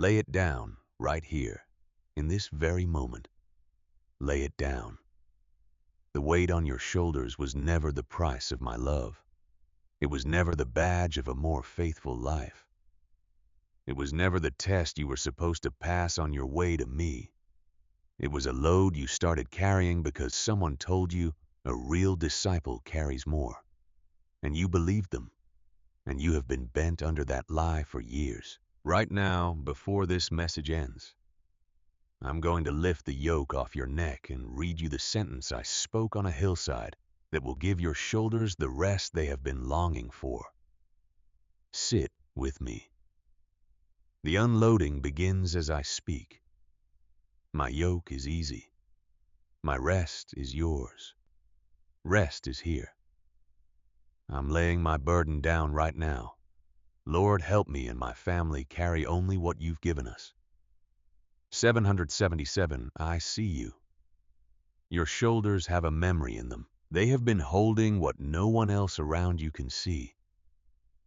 Lay it down right here, in this very moment. Lay it down. The weight on your shoulders was never the price of my love. It was never the badge of a more faithful life. It was never the test you were supposed to pass on your way to me. It was a load you started carrying because someone told you a real disciple carries more. And you believed them. And you have been bent under that lie for years. Right now, before this message ends, I'm going to lift the yoke off your neck and read you the sentence I spoke on a hillside that will give your shoulders the rest they have been longing for. Sit with me. The unloading begins as I speak. My yoke is easy. My rest is yours. Rest is here. I'm laying my burden down right now. Lord, help me and my family carry only what you've given us. 777, I see you. Your shoulders have a memory in them. They have been holding what no one else around you can see.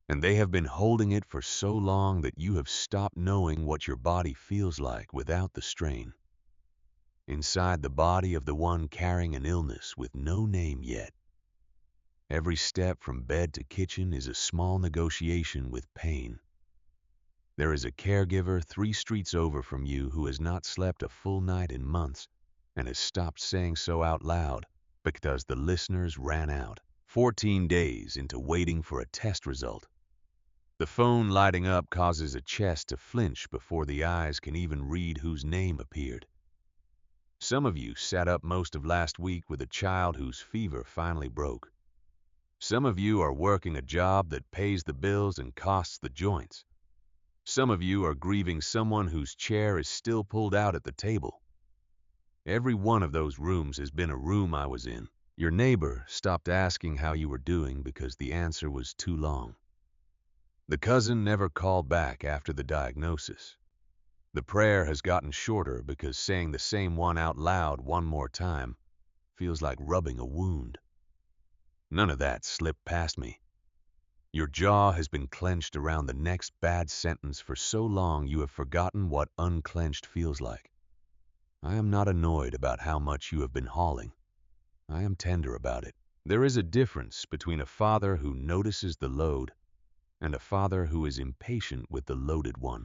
And they have been holding it for so long that you have stopped knowing what your body feels like without the strain. Inside the body of the one carrying an illness with no name yet. Every step from bed to kitchen is a small negotiation with pain. There is a caregiver 3 streets over from you who has not slept a full night in months and has stopped saying so out loud because the listeners ran out 14 days into waiting for a test result. The phone lighting up causes a chest to flinch before the eyes can even read whose name appeared. Some of you sat up most of last week with a child whose fever finally broke. Some of you are working a job that pays the bills and costs the joints. Some of you are grieving someone whose chair is still pulled out at the table. Every one of those rooms has been a room I was in. Your neighbor stopped asking how you were doing because the answer was too long. The cousin never called back after the diagnosis. The prayer has gotten shorter because saying the same one out loud one more time feels like rubbing a wound. None of that slipped past me. Your jaw has been clenched around the next bad sentence for so long you have forgotten what unclenched feels like. I am not annoyed about how much you have been hauling. I am tender about it. There is a difference between a father who notices the load and a father who is impatient with the loaded one.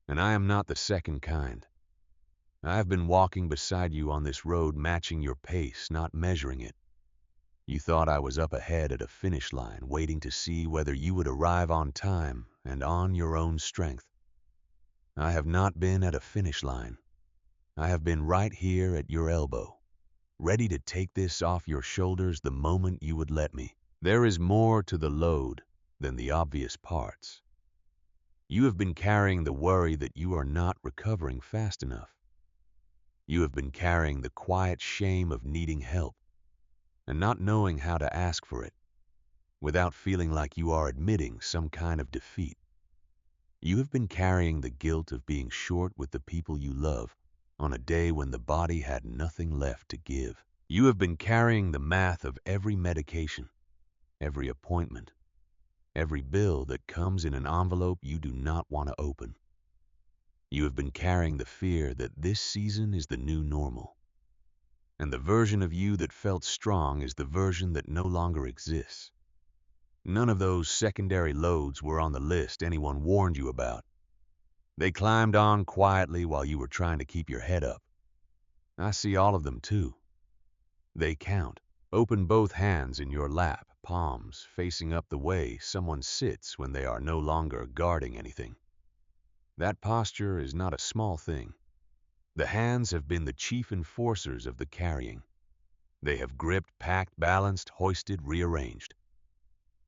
And I am not the second kind. I have been walking beside you on this road matching your pace, not measuring it. You thought I was up ahead at a finish line, waiting to see whether you would arrive on time and on your own strength. I have not been at a finish line. I have been right here at your elbow, ready to take this off your shoulders the moment you would let me. There is more to the load than the obvious parts. You have been carrying the worry that you are not recovering fast enough. You have been carrying the quiet shame of needing help and not knowing how to ask for it, without feeling like you are admitting some kind of defeat. You have been carrying the guilt of being short with the people you love on a day when the body had nothing left to give. You have been carrying the math of every medication, every appointment, every bill that comes in an envelope you do not want to open. You have been carrying the fear that this season is the new normal. And the version of you that felt strong is the version that no longer exists. None of those secondary loads were on the list anyone warned you about. They climbed on quietly while you were trying to keep your head up. I see all of them too. They count. Open both hands in your lap, palms facing up the way someone sits when they are no longer guarding anything. That posture is not a small thing. The hands have been the chief enforcers of the carrying. They have gripped, packed, balanced, hoisted, rearranged.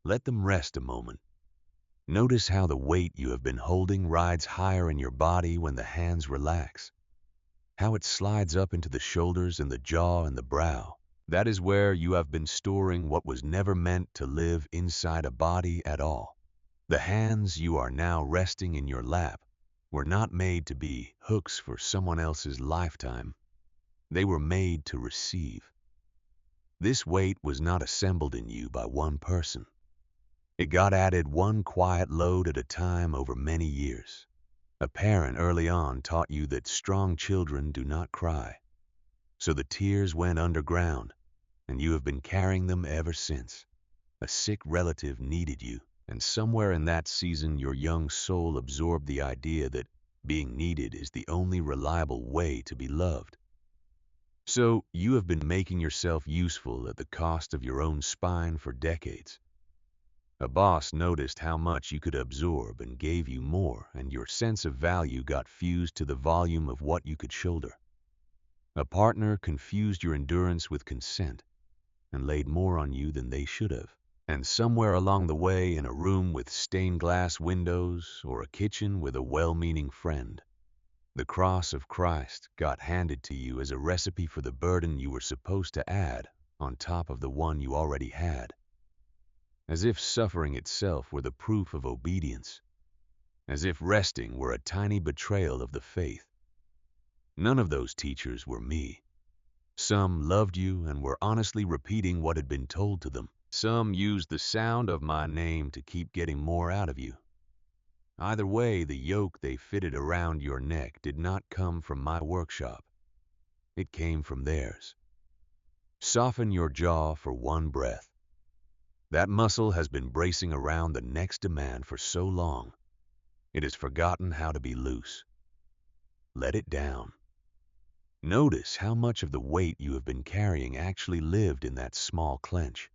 Let them rest a moment. Notice how the weight you have been holding rides higher in your body when the hands relax. How it slides up into the shoulders and the jaw and the brow. That is where you have been storing what was never meant to live inside a body at all. The hands you are now resting in your lap were not made to be hooks for someone else's lifetime. They were made to receive. This weight was not assembled in you by one person. It got added one quiet load at a time over many years. A parent early on taught you that strong children do not cry, so the tears went underground, and you have been carrying them ever since. A sick relative needed you, and somewhere in that season your young soul absorbed the idea that being needed is the only reliable way to be loved. So you have been making yourself useful at the cost of your own spine for decades. A boss noticed how much you could absorb and gave you more, and your sense of value got fused to the volume of what you could shoulder. A partner confused your endurance with consent and laid more on you than they should have. And somewhere along the way, in a room with stained glass windows or a kitchen with a well-meaning friend, the cross of Christ got handed to you as a recipe for the burden you were supposed to add on top of the one you already had. As if suffering itself were the proof of obedience. As if resting were a tiny betrayal of the faith. None of those teachers were me. Some loved you and were honestly repeating what had been told to them. Some used the sound of my name to keep getting more out of you. Either way, the yoke they fitted around your neck did not come from my workshop. It came from theirs. Soften your jaw for one breath. That muscle has been bracing around the next demand for so long, it has forgotten how to be loose. Let it down. Notice how much of the weight you have been carrying actually lived in that small clench.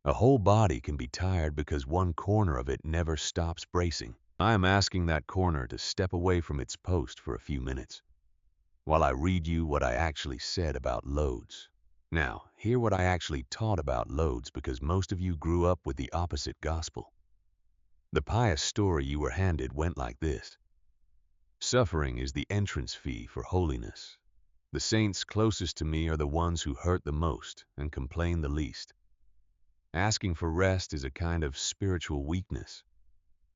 A whole body can be tired because one corner of it never stops bracing. I am asking that corner to step away from its post for a few minutes, while I read you what I actually said about loads. Now, hear what I actually taught about loads, because most of you grew up with the opposite gospel. The pious story you were handed went like this. Suffering is the entrance fee for holiness. The saints closest to me are the ones who hurt the most and complain the least. Asking for rest is a kind of spiritual weakness.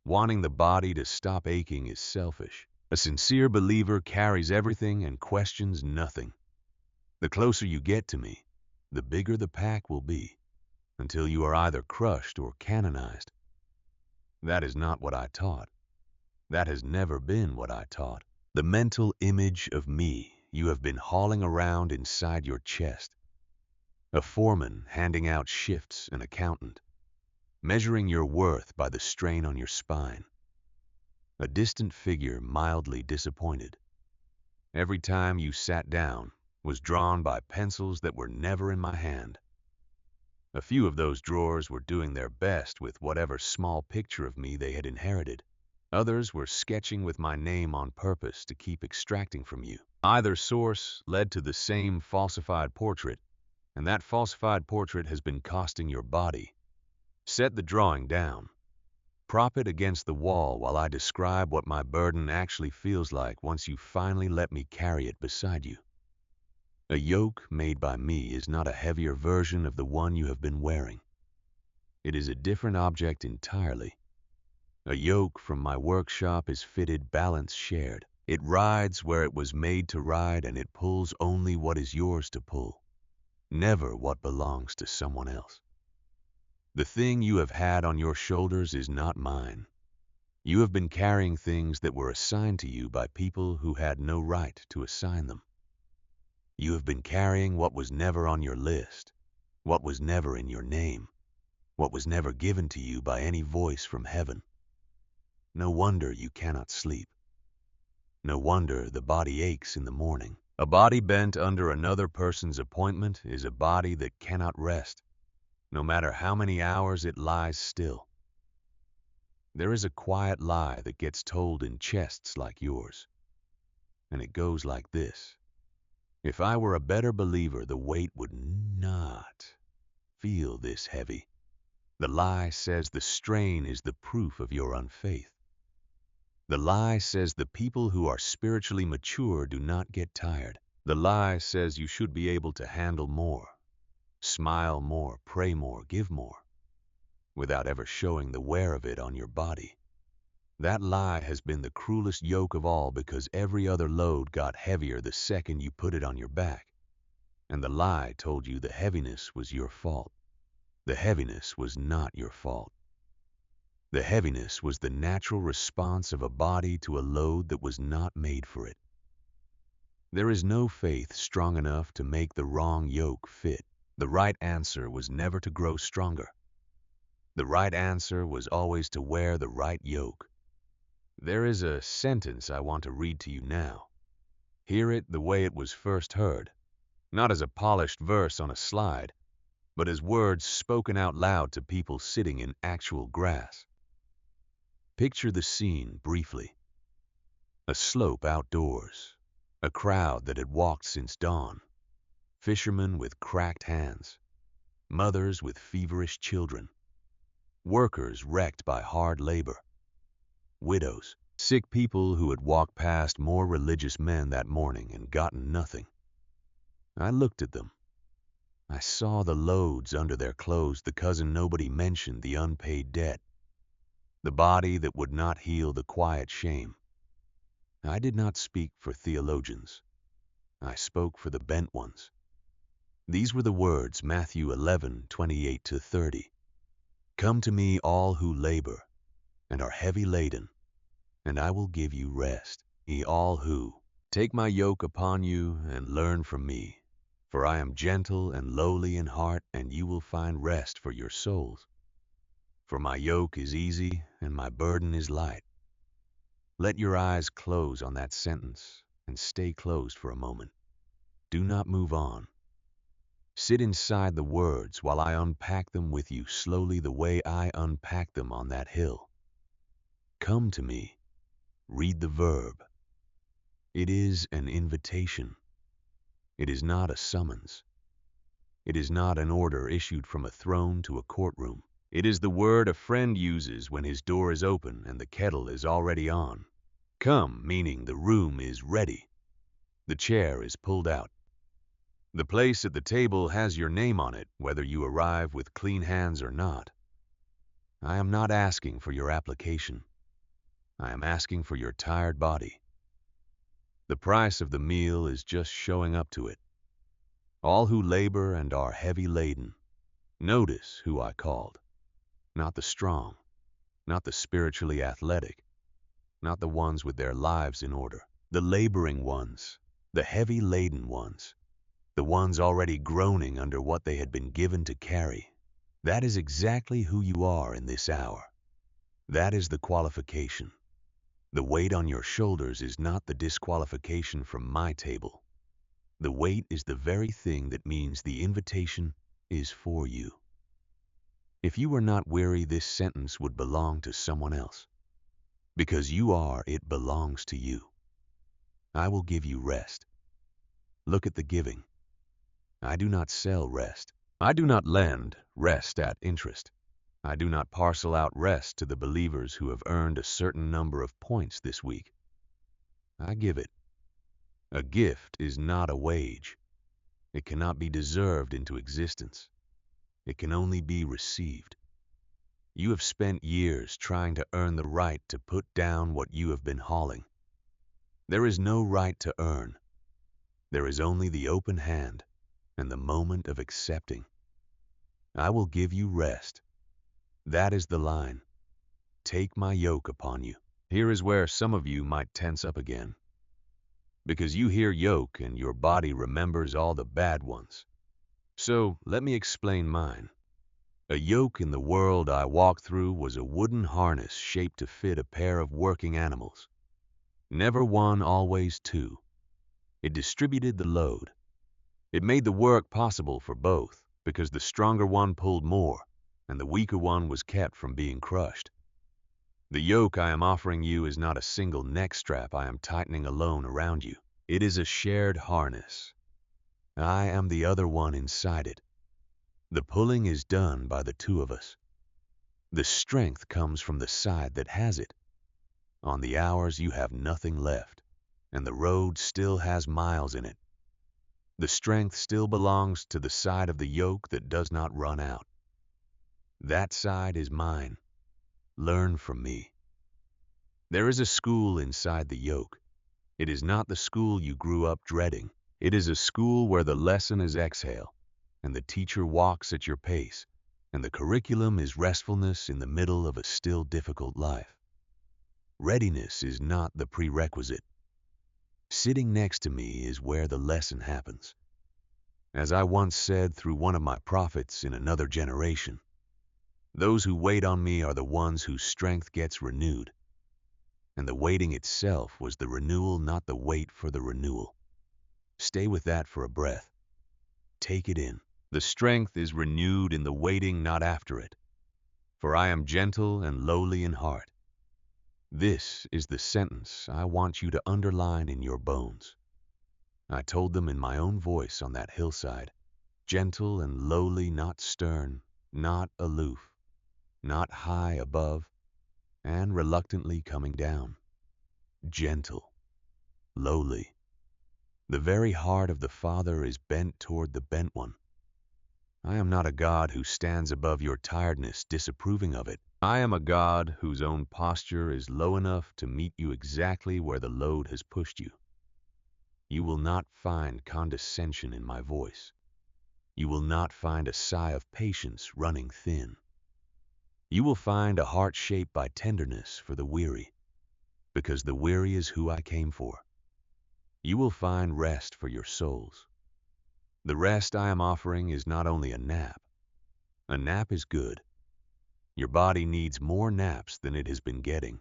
Wanting the body to stop aching is selfish. A sincere believer carries everything and questions nothing. The closer you get to me, the bigger the pack will be, until you are either crushed or canonized. That is not what I taught. That has never been what I taught. The mental image of me you have been hauling around inside your chest. A foreman handing out shifts, an accountant, measuring your worth by the strain on your spine. A distant figure mildly disappointed. Every time you sat down was drawn by pencils that were never in my hand. A few of those drawers were doing their best with whatever small picture of me they had inherited. Others were sketching with my name on purpose to keep extracting from you. Either source led to the same falsified portrait, and that falsified portrait has been costing your body. Set the drawing down. Prop it against the wall while I describe what my burden actually feels like once you finally let me carry it beside you. A yoke made by me is not a heavier version of the one you have been wearing. It is a different object entirely. A yoke from my workshop is fitted, balance shared. It rides where it was made to ride, and it pulls only what is yours to pull, never what belongs to someone else. The thing you have had on your shoulders is not mine. You have been carrying things that were assigned to you by people who had no right to assign them. You have been carrying what was never on your list, what was never in your name, what was never given to you by any voice from heaven. No wonder you cannot sleep. No wonder the body aches in the morning. A body bent under another person's appointment is a body that cannot rest, no matter how many hours it lies still. There is a quiet lie that gets told in chests like yours, and it goes like this. If I were a better believer, the weight would not feel this heavy. The lie says the strain is the proof of your unfaith. The lie says the people who are spiritually mature do not get tired. The lie says you should be able to handle more, smile more, pray more, give more, without ever showing the wear of it on your body. That lie has been the cruelest yoke of all, because every other load got heavier the second you put it on your back. And the lie told you the heaviness was your fault. The heaviness was not your fault. The heaviness was the natural response of a body to a load that was not made for it. There is no faith strong enough to make the wrong yoke fit. The right answer was never to grow stronger. The right answer was always to wear the right yoke. There is a sentence I want to read to you now. Hear it the way it was first heard, not as a polished verse on a slide, but as words spoken out loud to people sitting in actual grass. Picture the scene briefly. A slope outdoors, a crowd that had walked since dawn, fishermen with cracked hands, mothers with feverish children, workers wrecked by hard labor, widows, sick people who had walked past more religious men that morning and gotten nothing. I looked at them. I saw the loads under their clothes, the cousin nobody mentioned, the unpaid debt, the body that would not heal the quiet shame. I did not speak for theologians. I spoke for the bent ones. These were the words, Matthew 11:28-30. Come to me, all who labor and are heavy laden, and I will give you rest. Ye all who take my yoke upon you and learn from me, for I am gentle and lowly in heart, and you will find rest for your souls. For my yoke is easy and my burden is light. Let your eyes close on that sentence and stay closed for a moment. Do not move on. Sit inside the words while I unpack them with you slowly the way I unpacked them on that hill. Come to me. Read the verb. It is an invitation. It is not a summons. It is not an order issued from a throne to a courtroom. It is the word a friend uses when his door is open and the kettle is already on. Come, meaning the room is ready. The chair is pulled out. The place at the table has your name on it, whether you arrive with clean hands or not. I am not asking for your application. I am asking for your tired body. The price of the meal is just showing up to it. All who labor and are heavy laden. Notice who I called. Not the strong, not the spiritually athletic, not the ones with their lives in order. The laboring ones, the heavy laden ones. The ones already groaning under what they had been given to carry. That is exactly who you are in this hour. That is the qualification. The weight on your shoulders is not the disqualification from my table. The weight is the very thing that means the invitation is for you. If you were not weary, this sentence would belong to someone else. Because you are, it belongs to you. I will give you rest. Look at the giving. I do not sell rest. I do not lend rest at interest. I do not parcel out rest to the believers who have earned a certain number of points this week. I give it. A gift is not a wage. It cannot be deserved into existence. It can only be received. You have spent years trying to earn the right to put down what you have been hauling. There is no right to earn. There is only the open hand and the moment of accepting. I will give you rest. That is the line. Take my yoke upon you. Here is where some of you might tense up again. Because you hear yoke and your body remembers all the bad ones. So let me explain mine. A yoke in the world I walked through was a wooden harness shaped to fit a pair of working animals. Never one, always two. It distributed the load. It made the work possible for both, because the stronger one pulled more, and the weaker one was kept from being crushed. The yoke I am offering you is not a single neck strap I am tightening alone around you. It is a shared harness. I am the other one inside it. The pulling is done by the two of us. The strength comes from the side that has it. On the hours you have nothing left, and the road still has miles in it. The strength still belongs to the side of the yoke that does not run out. That side is mine. Learn from me. There is a school inside the yoke. It is not the school you grew up dreading. It is a school where the lesson is exhale, and the teacher walks at your pace, And the curriculum is restfulness in the middle of a still difficult life. Readiness is not the prerequisite. Sitting next to me is where the lesson happens. As I once said through one of my prophets in another generation, those who wait on me are the ones whose strength gets renewed. And the waiting itself was the renewal, not the wait for the renewal. Stay with that for a breath. Take it in. The strength is renewed in the waiting, not after it. For I am gentle and lowly in heart. This is the sentence I want you to underline in your bones. I told them in my own voice on that hillside, gentle and lowly, not stern, not aloof, not high above, and reluctantly coming down. Gentle, lowly. The very heart of the Father is bent toward the bent one. I am not a God who stands above your tiredness, disapproving of it. I am a God whose own posture is low enough to meet you exactly where the load has pushed you. You will not find condescension in my voice. You will not find a sigh of patience running thin. You will find a heart shaped by tenderness for the weary, because the weary is who I came for. You will find rest for your souls. The rest I am offering is not only a nap. A nap is good. Your body needs more naps than it has been getting.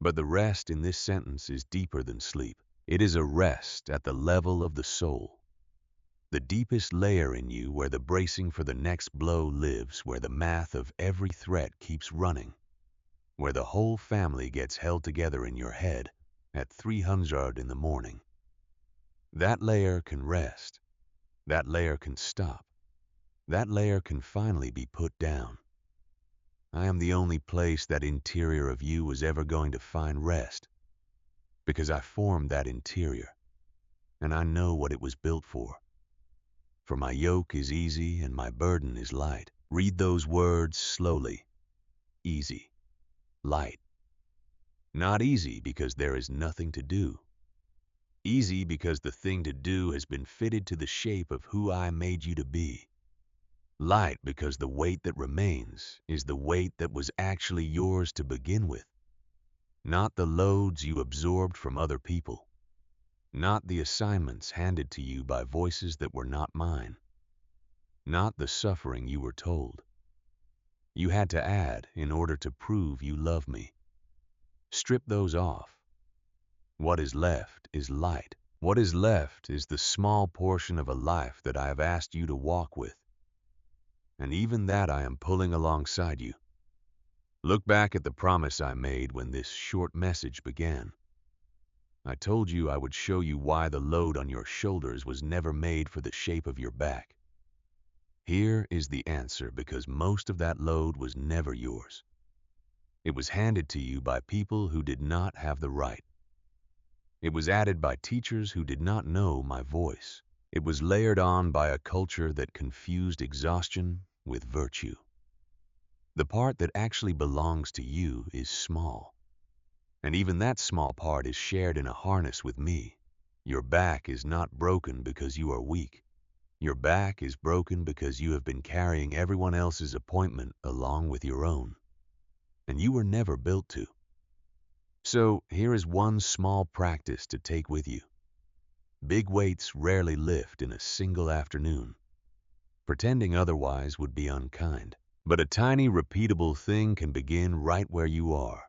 But the rest in this sentence is deeper than sleep. It is a rest at the level of the soul. The deepest layer in you, where the bracing for the next blow lives, where the math of every threat keeps running, where the whole family gets held together in your head at 300 in the morning. That layer can rest. That layer can stop. That layer can finally be put down. I am the only place that interior of you was ever going to find rest, because I formed that interior, and I know what it was built for. For my yoke is easy and my burden is light. Read those words slowly. Easy. Light. Not easy because there is nothing to do. Easy because the thing to do has been fitted to the shape of who I made you to be. Light because the weight that remains is the weight that was actually yours to begin with. Not the loads you absorbed from other people. Not the assignments handed to you by voices that were not mine. Not the suffering you were told. You had to add in order to prove you love me. Strip those off. What is left is light. What is left is the small portion of a life that I have asked you to walk with. And even that I am pulling alongside you. Look back at the promise I made when this short message began. I told you I would show you why the load on your shoulders was never made for the shape of your back. Here is the answer, because most of that load was never yours. It was handed to you by people who did not have the right. It was added by teachers who did not know my voice. It was layered on by a culture that confused exhaustion with virtue. The part that actually belongs to you is small. And even that small part is shared in a harness with me. Your back is not broken because you are weak. Your back is broken because you have been carrying everyone else's appointment along with your own. And you were never built to. So here is one small practice to take with you. Big weights rarely lift in a single afternoon. Pretending otherwise would be unkind. But a tiny repeatable thing can begin right where you are.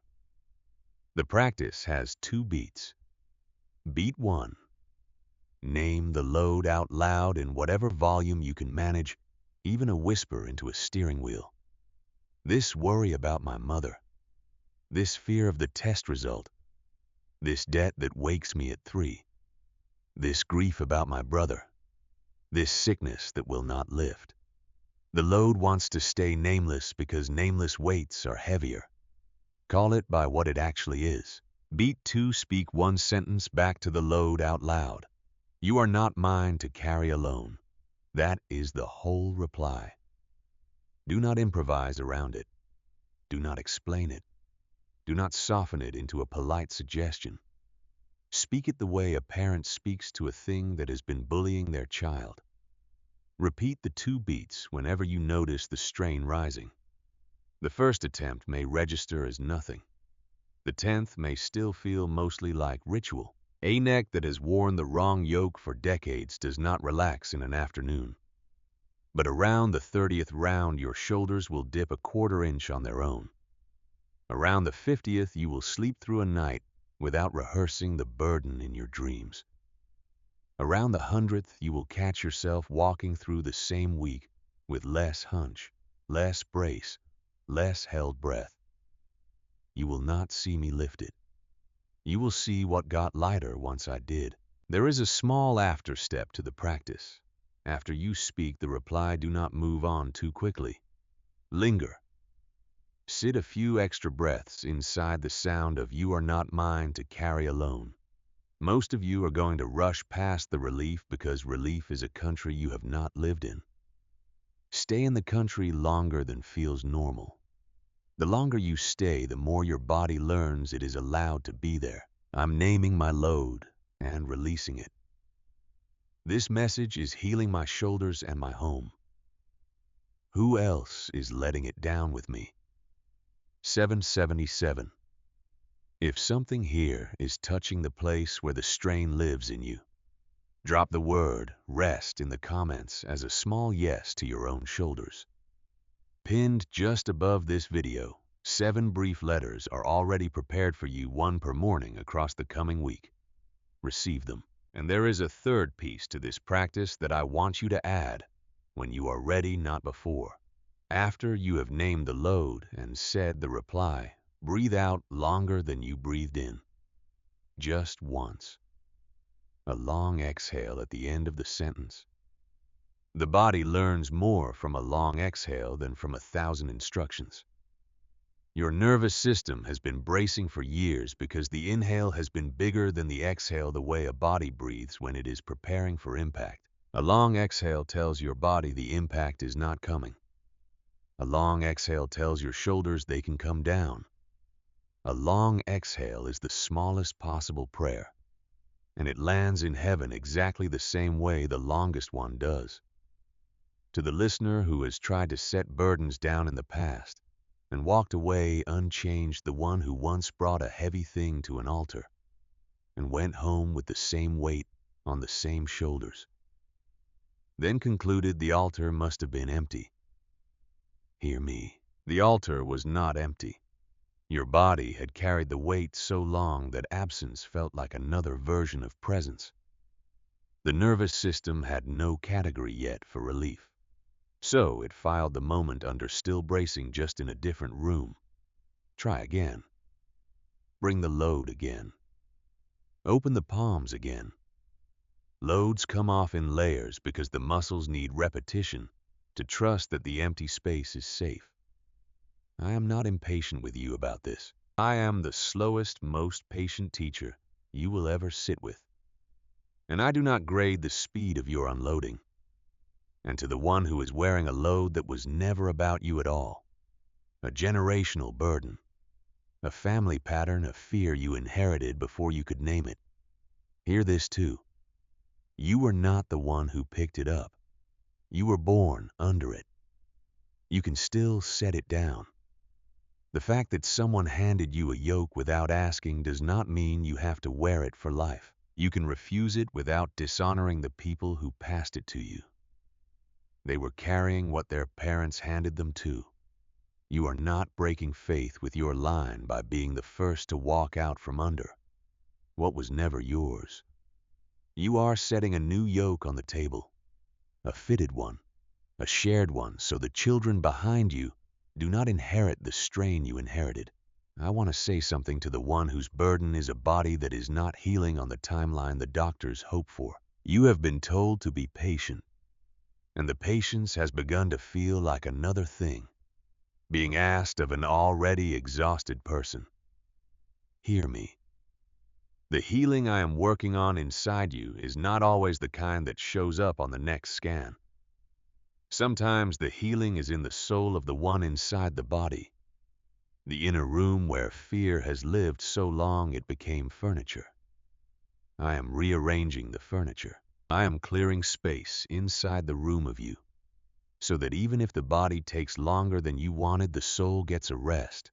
The practice has 2 beats. Beat 1. Name the load out loud in whatever volume you can manage, even a whisper into a steering wheel. This worry about my mother. This fear of the test result. This debt that wakes me at 3. This grief about my brother. This sickness that will not lift. The load wants to stay nameless because nameless weights are heavier. Call it by what it actually is. Beat 2. Speak one sentence back to the load out loud. You are not mine to carry alone. That is the whole reply. Do not improvise around it. Do not explain it. Do not soften it into a polite suggestion. Speak it the way a parent speaks to a thing that has been bullying their child. Repeat the 2 beats whenever you notice the strain rising. The first attempt may register as nothing. The 10th may still feel mostly like ritual. A neck that has worn the wrong yoke for decades does not relax in an afternoon. But around the 30th round, your shoulders will dip a 1/4 inch on their own. Around the 50th, you will sleep through a night without rehearsing the burden in your dreams. Around the 100th, you will catch yourself walking through the same week with less hunch, less brace, less held breath. You will not see me lift it. You will see what got lighter once I did. There is a small after step to the practice. After you speak the reply, do not move on too quickly. Linger. Sit a few extra breaths inside the sound of "You are not mine to carry alone." Most of you are going to rush past the relief because relief is a country you have not lived in. Stay in the country longer than feels normal. The longer you stay, the more your body learns it is allowed to be there. I'm naming my load and releasing it. This message is healing my shoulders and my home. Who else is letting it down with me? 777. If something here is touching the place where the strain lives in you, drop the word "rest" in the comments as a small yes to your own shoulders. Pinned just above this video, 7 brief letters are already prepared for you, 1 per morning across the coming week. Receive them. And there is a 3rd piece to this practice that I want you to add when you are ready, not before. After you have named the load and said the reply, breathe out longer than you breathed in. Just once. A long exhale at the end of the sentence. The body learns more from a long exhale than from 1,000 instructions. Your nervous system has been bracing for years because the inhale has been bigger than the exhale, the way a body breathes when it is preparing for impact. A long exhale tells your body the impact is not coming. A long exhale tells your shoulders they can come down. A long exhale is the smallest possible prayer, and it lands in heaven exactly the same way the longest one does. To the listener who has tried to set burdens down in the past and walked away unchanged, the one who once brought a heavy thing to an altar and went home with the same weight on the same shoulders, then concluded the altar must have been empty. Hear me. The altar was not empty. Your body had carried the weight so long that absence felt like another version of presence. The nervous system had no category yet for relief. So it filed the moment under still bracing, just in a different room. Try again. Bring the load again. Open the palms again. Loads come off in layers because the muscles need repetition to trust that the empty space is safe. I am not impatient with you about this. I am the slowest, most patient teacher you will ever sit with. And I do not grade the speed of your unloading. And to the one who is wearing a load that was never about you at all, a generational burden, a family pattern of fear you inherited before you could name it, hear this too. You were not the one who picked it up. You were born under it. You can still set it down. The fact that someone handed you a yoke without asking does not mean you have to wear it for life. You can refuse it without dishonoring the people who passed it to you. They were carrying what their parents handed them too. You are not breaking faith with your line by being the first to walk out from under what was never yours. You are setting a new yoke on the table, a fitted one, a shared one, so the children behind you do not inherit the strain you inherited. I want to say something to the one whose burden is a body that is not healing on the timeline the doctors hope for. You have been told to be patient, and the patience has begun to feel like another thing, being asked of an already exhausted person. Hear me. The healing I am working on inside you is not always the kind that shows up on the next scan. Sometimes the healing is in the soul of the one inside the body, the inner room where fear has lived so long it became furniture. I am rearranging the furniture. I am clearing space inside the room of you, so that even if the body takes longer than you wanted, the soul gets a rest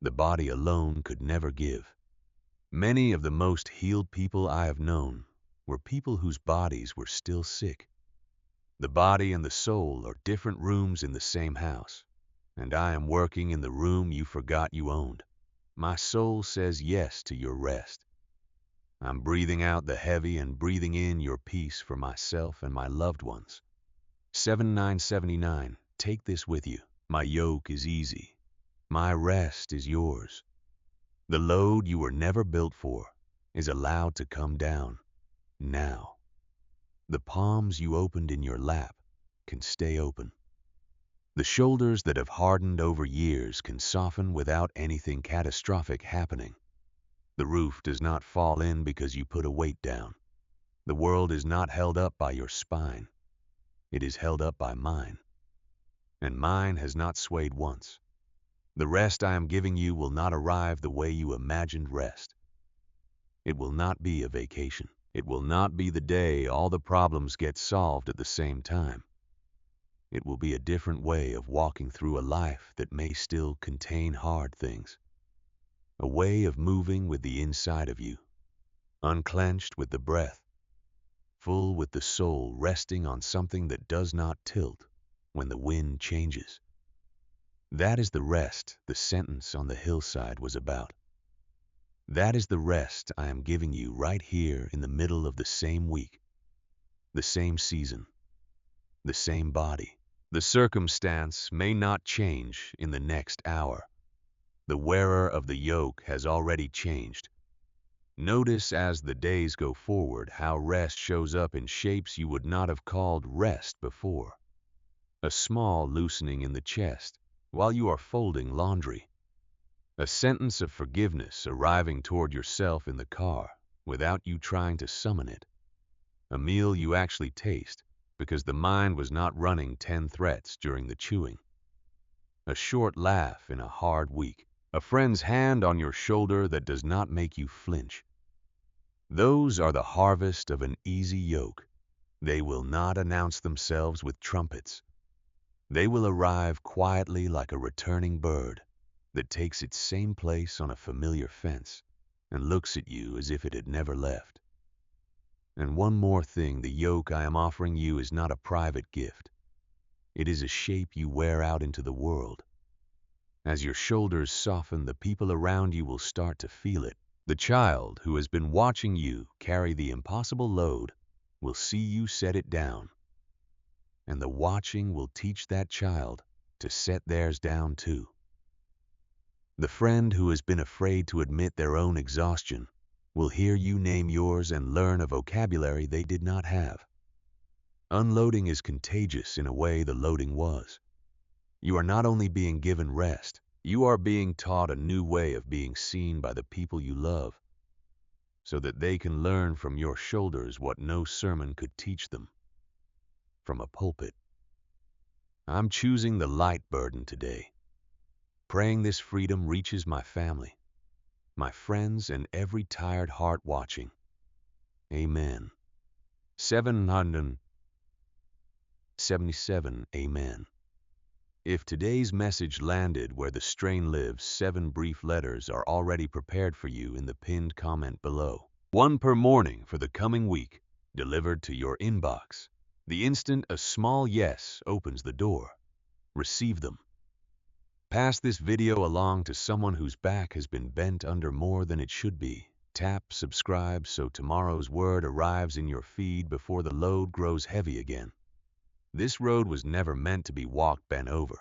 the body alone could never give. Many of the most healed people I have known were people whose bodies were still sick. The body and the soul are different rooms in the same house, and I am working in the room you forgot you owned. My soul says yes to your rest. I'm breathing out the heavy and breathing in your peace for myself and my loved ones. 7979, take this with you. My yoke is easy. My rest is yours. The load you were never built for is allowed to come down now. The palms you opened in your lap can stay open. The shoulders that have hardened over years can soften without anything catastrophic happening. The roof does not fall in because you put a weight down. The world is not held up by your spine. It is held up by mine. And mine has not swayed once. The rest I am giving you will not arrive the way you imagined rest. It will not be a vacation. It will not be the day all the problems get solved at the same time. It will be a different way of walking through a life that may still contain hard things. A way of moving with the inside of you, unclenched with the breath, full with the soul resting on something that does not tilt when the wind changes. That is the rest the sentence on the hillside was about. That is the rest I am giving you right here in the middle of the same week, the same season, the same body. The circumstance may not change in the next hour. The wearer of the yoke has already changed. Notice as the days go forward how rest shows up in shapes you would not have called rest before. A small loosening in the chest while you are folding laundry. A sentence of forgiveness arriving toward yourself in the car without you trying to summon it. A meal you actually taste because the mind was not running 10 threats during the chewing. A short laugh in a hard week. A friend's hand on your shoulder that does not make you flinch. Those are the harvest of an easy yoke. They will not announce themselves with trumpets. They will arrive quietly like a returning bird that takes its same place on a familiar fence and looks at you as if it had never left. And one more thing, the yoke I am offering you is not a private gift. It is a shape you wear out into the world. As your shoulders soften, the people around you will start to feel it. The child who has been watching you carry the impossible load will see you set it down. And the watching will teach that child to set theirs down too. The friend who has been afraid to admit their own exhaustion will hear you name yours and learn a vocabulary they did not have. Unloading is contagious in a way the loading was. You are not only being given rest, you are being taught a new way of being seen by the people you love, so that they can learn from your shoulders what no sermon could teach them from a pulpit. I'm choosing the light burden today, praying this freedom reaches my family, my friends, and every tired heart watching. Amen. 777, Amen. If today's message landed where the strain lives, 7 brief letters are already prepared for you in the pinned comment below. 1 per morning for the coming week, delivered to your inbox. The instant a small yes opens the door, receive them. Pass this video along to someone whose back has been bent under more than it should be. Tap subscribe so tomorrow's word arrives in your feed before the load grows heavy again. This road was never meant to be walked bent over.